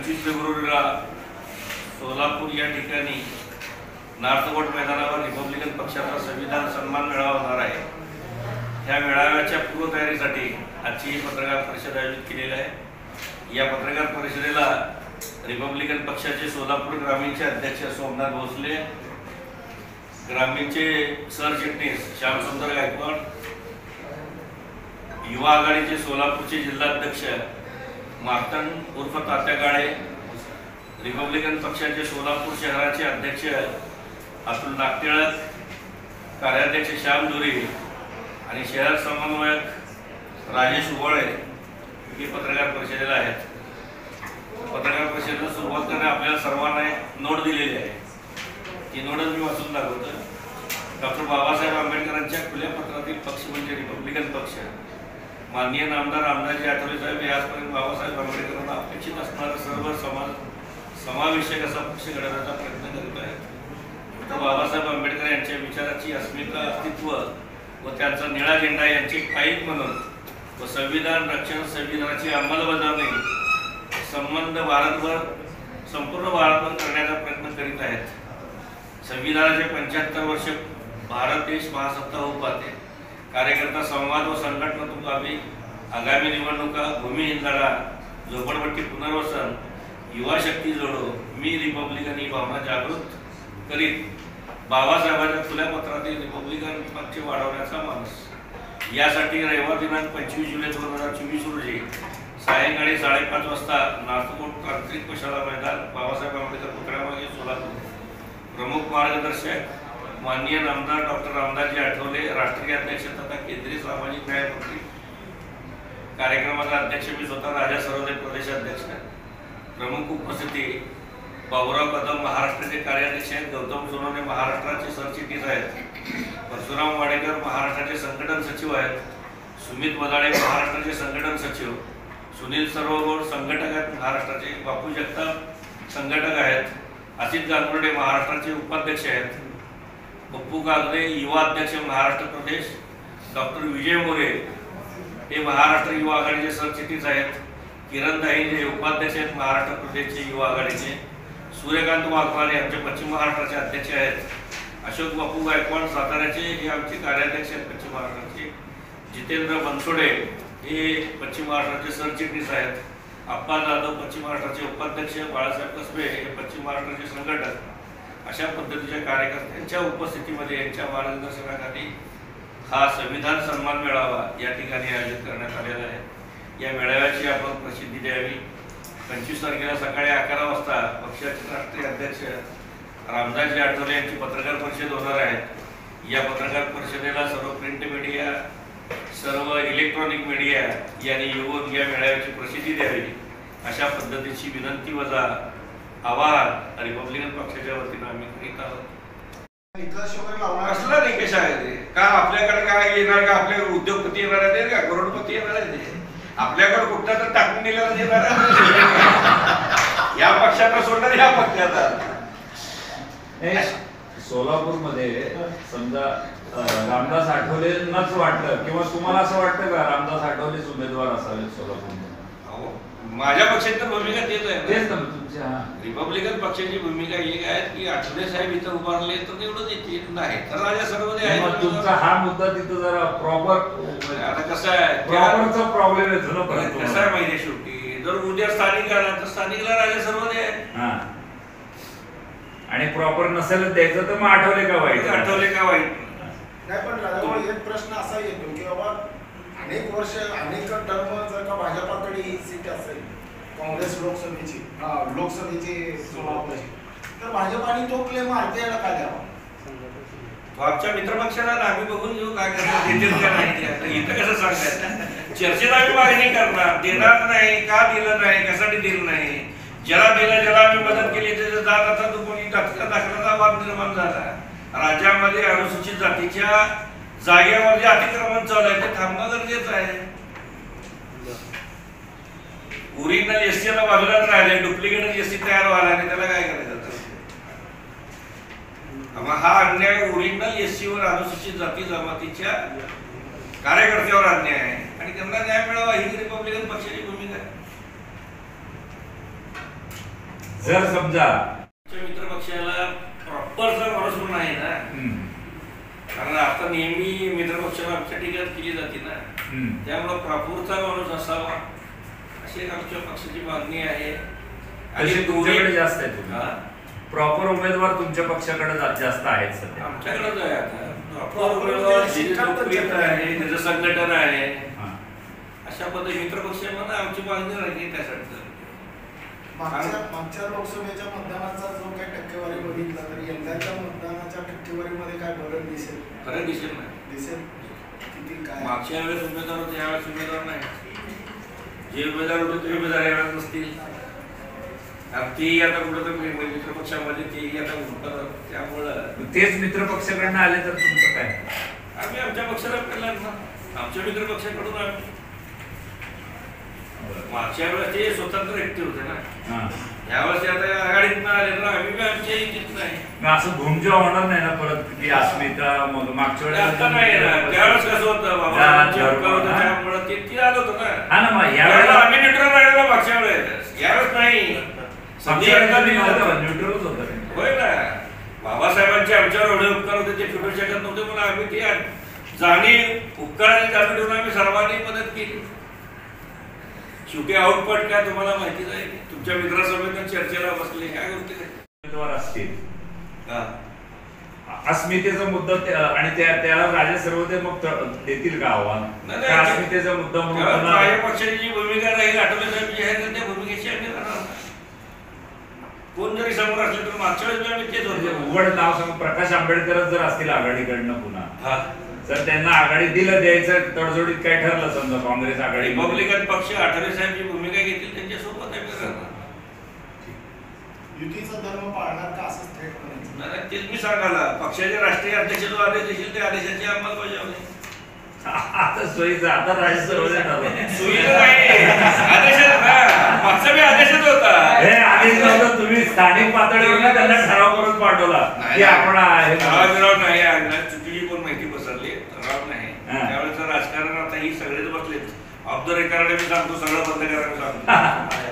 25 फेब्रुवारीला सोलापूर या ठिकाणी नॉर्थकोट मैदानावर रिपब्लिकन पक्षाचा संविधान सन्मान मेळावा होणार आहे। ह्या मेळाव्याच्या पूर्वतयारीसाठी आजची ही पत्रकार परिषद आयोजित केलेली आहे। या पत्रकार परिषदेला रिपब्लिकन पक्षाचे सोलापूर ग्रामीणचे अध्यक्ष सोमनाथ भोसले, ग्रामीणचे सरचिटणीस श्यामसुंदर गायकवाड, युवा आघाडीचे सोलापूरचे जिल्हाध्यक्ष मार्तंड उर्फ तात्या काळे, रिपब्लिकन पक्षाचे सोलापूर शहराचे अध्यक्ष अतुल नागटिळक, कार्याध्यक्ष श्याम धुरी आणि शहर समन्वयक राजेश उबळे हे पत्रकार परिषदेला आहेत। पत्रकार परिषदेला सुरुवात करणे आपल्याला सर्वांना नोट दिलेली आहे। ती नोट मी वाचून दाखवतो। डॉक्टर बाबासाहेब आंबेडकरांच्या खुल्या पत्रातील पक्ष म्हणजे रिपब्लिकन पक्ष। माननीय नामदार रामदासजी आठवले साहेब हे आजपर्यंत बाबासाहेब आंबेडकरांना अपेक्षित असणारा सर्व समावेशक असा पक्ष घडवण्याचा प्रयत्न करीत आहेत। बाबासाहेब आंबेडकर यांच्या विचाराची अस्मिता, अस्तित्व व त्यांचा निळा झेंडा यांचे पाईक म्हणून व संविधान रक्षण, संविधानाची अंमलबजावणी संबंध संपूर्ण भारतभर करण्याचा प्रयत्न करीत आहेत। संविधानाचे 75 वर्ष भारत देश महासत्ता होऊ पाहते। कार्यकर्ता संवाद व संघटनात्मक बाबी, आगामी निवडणुका, भूमिहीन लढा, झोपडपट्टी पुनर्वसन, युवा शक्ती जोडो, मी रिपब्लिकन ही भावना जागृत करीत बाबासाहेबांच्या खुल्या पत्रातील रिपब्लिकन पक्ष वाढवण्याचा मानस। यासाठी रविवार दिनांक 25 जुलै 2024 रोजी सायंकाळी 5:30 वाजता नॉर्थकोट तांत्रिक प्रशाला मैदान, बाबासाहेब आंबेडकर पुतळ्यामागे सोलापूर। प्रमुख मार्गदर्शक माननीय नामदार डॉक्टर रामदासजी आठवले, राष्ट्रीय अध्यक्ष तथा केंद्रीय सामाजिक न्याय मंत्री। कार्यक्रमाचा अध्यक्ष मी स्वतः राजा सरोदे, प्रदेशाध्यक्ष। प्रमुख उपस्थिती बाबुराव कदम महाराष्ट्राचे कार्याध्यक्ष आहेत, गौतम सोनवणे महाराष्ट्राचे सरचिटणीस आहेत, परशुराम वाडेकर महाराष्ट्राचे संघटन सचिव आहेत, सुमित वदाळे महाराष्ट्राचे संघटन सचिव, सुनील सर्वगोड संघटक आहेत महाराष्ट्राचे, बापू जगताप संघटक आहेत, असित गांगुर्डे महाराष्ट्राचे उपाध्यक्ष आहेत, पप्पू कागदे युवा अध्यक्ष महाराष्ट्र प्रदेश, डॉक्टर विजय मोरे हे महाराष्ट्र युवा आघाडीचे सरचिटणीस आहेत, किरण दाहिंजे उपाध्यक्ष आहेत महाराष्ट्र प्रदेशचे युवा आघाडीचे, सूर्यकांत वाघमारे आमचे पश्चिम महाराष्ट्राचे अध्यक्ष आहेत, अशोक बापू गायकवाड साताऱ्याचे हे आमचे कार्याध्यक्ष आहेत पश्चिम महाराष्ट्राचे, जितेंद्र बनसोडे हे पश्चिम महाराष्ट्राचे सरचिटणीस आहेत, अप्पा जाधव पश्चिम महाराष्ट्राचे उपाध्यक्ष, बाळासाहेब कसबे हे पश्चिम महाराष्ट्राचे संघटक। अशा पद्धतीच्या कार्यकर्त्यांच्या उपस्थितीमध्ये यांच्या मार्गदर्शनाखाली हा संविधान सन्मान मेळावा या ठिकाणी आयोजित करण्यात आलेला आहे। या मेळाव्याची आपण प्रसिद्धी द्यावी। 25 तारखेला सकाळी 11 वाजता पक्षाचे राष्ट्रीय अध्यक्ष रामदासजी आठवले यांची पत्रकार परिषद होणार आहे। या पत्रकार परिषदेला सर्व प्रिंट मीडिया, सर्व इलेक्ट्रॉनिक मीडिया यांनी येऊन या मेळाव्याची प्रसिद्धी द्यावी अशा पद्धतीची विनंती वजा आवाहन रिपब्लिकन पक्षाच्या वतीने आम्ही करीत आहोत। असला निकष आहे ते का आपल्याकडे काय येणार का, आपले उद्योगपती येणार आहेत का, करोडपती येणार आहेत, आपल्याकडे कुठला तर टाकून दिलेला येणार या पक्षाला सोडणार या पक्षाचा। सोलापूर मध्ये समजा रामदास आठवलेंनाच वाटलं किंवा तुम्हाला असं वाटतं का रामदास आठवलेच उमेदवार असावे सोलापूर? माझ्या पक्षाची तर भूमिका तेच आहे। तेच ना तुमच्या रिपब्लिकन पक्षाची भूमिका एक आहे की आठवले साहेब इथं उभारले तर तेवढंच येते, नाही तर राजा सरोदे आहे। तुमचा हा मुद्दा तिथं जरा प्रॉपर आता कसं आहे, प्रॉपरचा प्रॉब्लेम आहे ना। कसं आहे माहिती आहे, शेवटी जर उद्या स्थानिक आला तर स्थानिकला राजा सरोदे आहे आणि प्रॉपर नसेल द्यायचं तर मग आठवले का वाईट, आठवले का वाईट नाही। पण राजाभाऊ एक प्रश्न असा येतो की बाबा अनेक वर्ष अनेक टर्म जर का भाजपाकडे ही सीट असेल काँग्रेस लोकसभेची सोलापूरची, तर भाजपाने तो क्लेम आरपीआयला काय द्यावा? आमच्या मित्रपक्षाला आम्ही बघून घेऊ काय करणार, देतील का नाही। इथं कसं सांगायचं, चर्चेत आम्ही मागणी करणार, देणार नाही का, दिलं नाही कशासाठी दिलं नाही, ज्याला दिलं ज्याला आम्ही मदत केली त्याचं जात आता तो कोणी दाखल्याचा वाद निर्माण झाला। राज्यामध्ये अनुसूचित जातीच्या जागेवर जे अतिक्रमण चालू आहे ते थांबणं गरजेचं आहे। ओरिजिनल एससीला बाजूलाच राहिले, डुप्लिकेट एससी तयार व्हायला आणि त्याला काय करायचं? हा अन्याय ओरिजिनल एससीवर अनुसूचित जाती जमातीच्या कार्यकर्त्यावर अन्याय आहे आणि त्यांना न्याय मिळावा ही रिपब्लिकन पक्षाची भूमिका आहे। जर समजा मित्र पक्षाला प्रॉपरचा माणूस म्हणून आहे ना, कारण आता नेहमी मित्रपक्षाला आमच्या टीका केली जाते ना, त्यामुळे प्रॉपरचा माणूस असावा अशी एक आमच्या पक्षाची मागणी आहे. आणि तुमच्याकडे जास्त आहे, प्रॉपर उमेदवार तुमच्या पक्षाकडे जास्त आहेत सध्या. आमच्याकडेच आहे आता प्रॉपर उमेदवार, आहे त्याचं संघटन आहे, अशा पद्धती मित्रपक्षामध्ये आमची मागणी राहिली त्यासाठी. मागच्या लोकसभेच्या मतदानाचा जो काही टक्केवारी बघितला तर यंदाच्या मतदानाच्या टक्केवारीमध्ये काय बदल दिसेल? फरक दिसेल ना, दिसेल किती काय? मागच्या वेळेस उमेदवार होते, यावेळेस उमेदवार नाही. जे उमेदवार होते ते उमेदवार यावेळेस नसतील. ती आता कुठं मित्रपक्षामध्ये ती आता उठतात, त्यामुळं तेच मित्रपक्षाकडनं आले तर तुमचं काय? आम्ही आमच्या पक्षाला पेरला ना, आमच्या मित्रपक्षाकडून आम्ही मागच्या वेळेस ते स्वतंत्र व्यक्ती होते ना, यावेळेस आता आघाडीत आले ना, आम्ही बी आमच्या इच्छित नाही. असं घुमजा होणार नाही ना परत की अस्मिता मग मागच्या वेळेस आता नाही ना, त्यावेळेस कसं होतं बाबा त्यामुळे ते आलं होतं ना. हा ना, मग यावेळेला आम्ही न्यूट्रल राहिलो मागच्या वेळेस, यावेळेस नाही. न्यूट्रलच होतं होय ना, बाबासाहेबांचे आमच्यावर एवढे उपकार होते ते फिटू शकत नव्हते, पण आम्ही ते जाणीव उपकाराने जाणून ठेवून आम्ही सर्वांनी मदत केली. शेवटी आउटपट काय तुम्हाला माहितीच आहे, तुमच्या मित्रासोबत चर्चेला बसले काय गोष्टी उमेदवार असतील, अस्मितेचा मुद्दा आणि त्याला राजा सर्वोदय मग देतील का आव्हान? अस्मितेचा मुद्दा म्हणून माझ्या पक्षाची जी भूमिका राहील आठवले साहेब जी आहे त्या भूमिकेची आम्ही राहणार. कोण जरी समोर असले तर मागच्या वेळेस आम्ही तेच होतो. उघड नाव सांग, प्रकाश आंबेडकरच जर असतील आघाडीकडनं पुन्हा, तर त्यांना आघाडी दिलं द्यायचं तडजोडीत काय ठरलं समजा काँग्रेस आघाडी रिपब्लिकन पक्ष आठवले साहेब जी भूमिका घेतील त्यांच्यासोबत आम्ही राहणार. युतीचा धर्म पाळणार का असं थेट म्हणायचं? तेच मी सांगायला, पक्षाचे राष्ट्रीय अध्यक्ष जो आदेश देतील त्या आदेशाची अंमलबजावणी. आता सोयीचं आता राजा सर्वोदय सोयीचं नाही, आदेशच ना, मागचा बी आदेशच होता. हे आदेश नव्हता, तुम्ही स्थानिक पातळीवर त्यांना ठराव करून पाठवला की आपण ठराव नाही, चुकीची कोण माहिती पसरली, ठराव नाही. त्यावेळेचं राजकारण आता ही सगळेच बसले ऑफ द रेकॉर्ड मी सांगतो, सगळं बंद करायला सांगतो.